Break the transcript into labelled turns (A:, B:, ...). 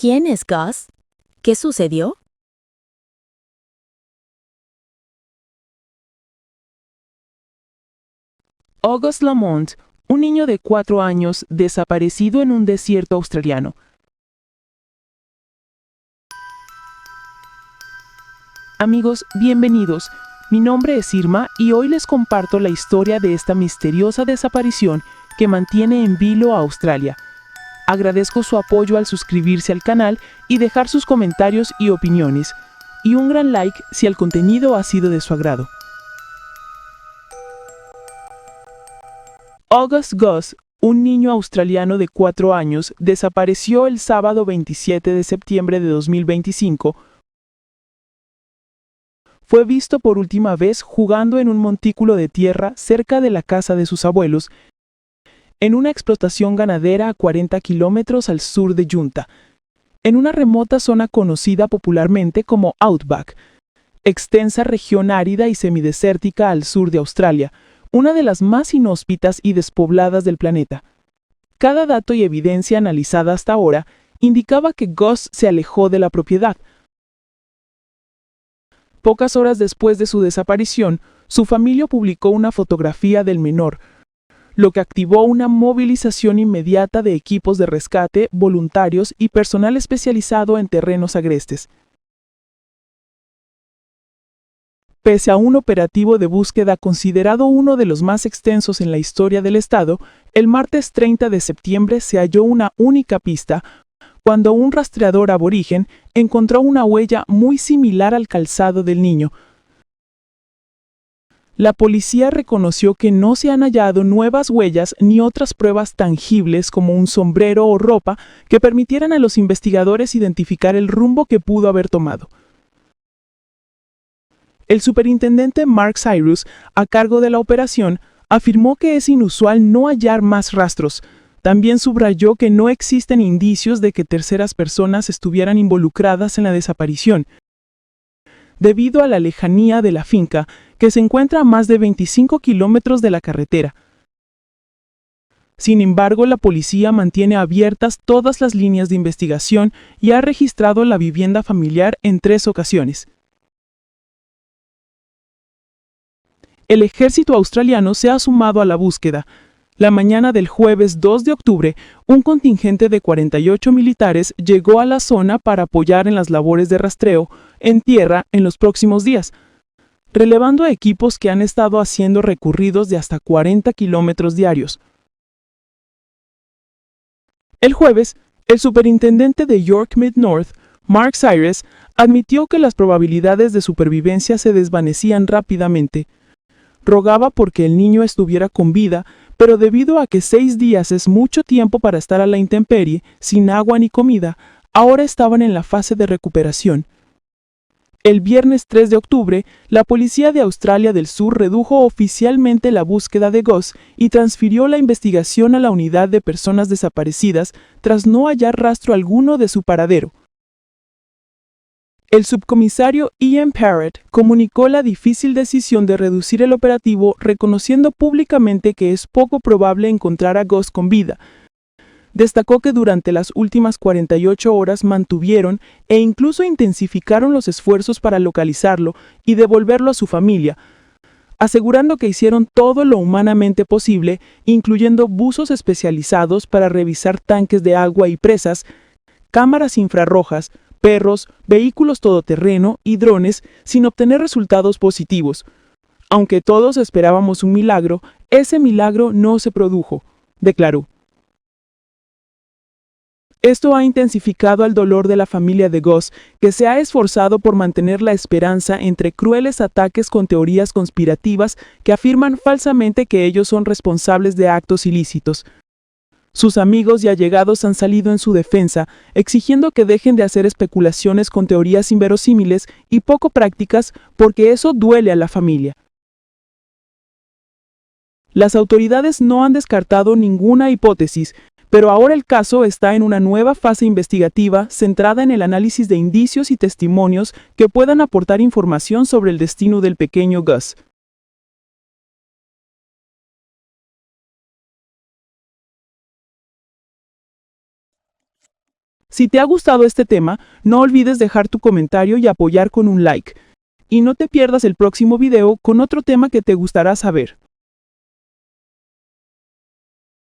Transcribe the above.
A: ¿Quién es Gus? ¿Qué sucedió?
B: August Lamont, un niño de 4 años desaparecido en un desierto australiano. Amigos, bienvenidos. Mi nombre es Irma y hoy les comparto la historia de esta misteriosa desaparición que mantiene en vilo a Australia. Agradezco su apoyo al suscribirse al canal y dejar sus comentarios y opiniones. Y un gran like si el contenido ha sido de su agrado. August Gus, un niño australiano de 4 años, desapareció el sábado 27 de septiembre de 2025. Fue visto por última vez jugando en un montículo de tierra cerca de la casa de sus abuelos, en una explotación ganadera a 40 kilómetros al sur de Junta, en una remota zona conocida popularmente como Outback, extensa región árida y semidesértica al sur de Australia, una de las más inhóspitas y despobladas del planeta. Cada dato y evidencia analizada hasta ahora indicaba que Gus se alejó de la propiedad. Pocas horas después de su desaparición, su familia publicó una fotografía del menor, lo que activó una movilización inmediata de equipos de rescate, voluntarios y personal especializado en terrenos agrestes. Pese a un operativo de búsqueda considerado uno de los más extensos en la historia del estado, el martes 30 de septiembre se halló una única pista cuando un rastreador aborigen encontró una huella muy similar al calzado del niño. La policía reconoció que no se han hallado nuevas huellas ni otras pruebas tangibles como un sombrero o ropa que permitieran a los investigadores identificar el rumbo que pudo haber tomado. El superintendente Mark Cyrus, a cargo de la operación, afirmó que es inusual no hallar más rastros. También subrayó que no existen indicios de que terceras personas estuvieran involucradas en la desaparición, debido a la lejanía de la finca, que se encuentra a más de 25 kilómetros de la carretera. Sin embargo, la policía mantiene abiertas todas las líneas de investigación y ha registrado la vivienda familiar en 3 ocasiones. El ejército australiano se ha sumado a la búsqueda. La mañana del jueves 2 de octubre, un contingente de 48 militares llegó a la zona para apoyar en las labores de rastreo en tierra en los próximos días, relevando a equipos que han estado haciendo recorridos de hasta 40 kilómetros diarios. El jueves, el superintendente de York Mid-North, Mark Cyrus, admitió que las probabilidades de supervivencia se desvanecían rápidamente. Rogaba porque el niño estuviera con vida, pero debido a que 6 días es mucho tiempo para estar a la intemperie, sin agua ni comida, ahora estaban en la fase de recuperación. El viernes 3 de octubre, la policía de Australia del Sur redujo oficialmente la búsqueda de Gus y transfirió la investigación a la unidad de personas desaparecidas tras no hallar rastro alguno de su paradero. El subcomisario Ian Parrott comunicó la difícil decisión de reducir el operativo, reconociendo públicamente que es poco probable encontrar a Gus con vida. Destacó que durante las últimas 48 horas mantuvieron e incluso intensificaron los esfuerzos para localizarlo y devolverlo a su familia, asegurando que hicieron todo lo humanamente posible, incluyendo buzos especializados para revisar tanques de agua y presas, cámaras infrarrojas, perros, vehículos todoterreno y drones sin obtener resultados positivos. Aunque todos esperábamos un milagro, ese milagro no se produjo, declaró. Esto ha intensificado el dolor de la familia de Gus, que se ha esforzado por mantener la esperanza entre crueles ataques con teorías conspirativas que afirman falsamente que ellos son responsables de actos ilícitos. Sus amigos y allegados han salido en su defensa, exigiendo que dejen de hacer especulaciones con teorías inverosímiles y poco prácticas porque eso duele a la familia. Las autoridades no han descartado ninguna hipótesis, pero ahora el caso está en una nueva fase investigativa centrada en el análisis de indicios y testimonios que puedan aportar información sobre el destino del pequeño Gus. Si te ha gustado este tema, no olvides dejar tu comentario y apoyar con un like. Y no te pierdas el próximo video con otro tema que te gustará saber.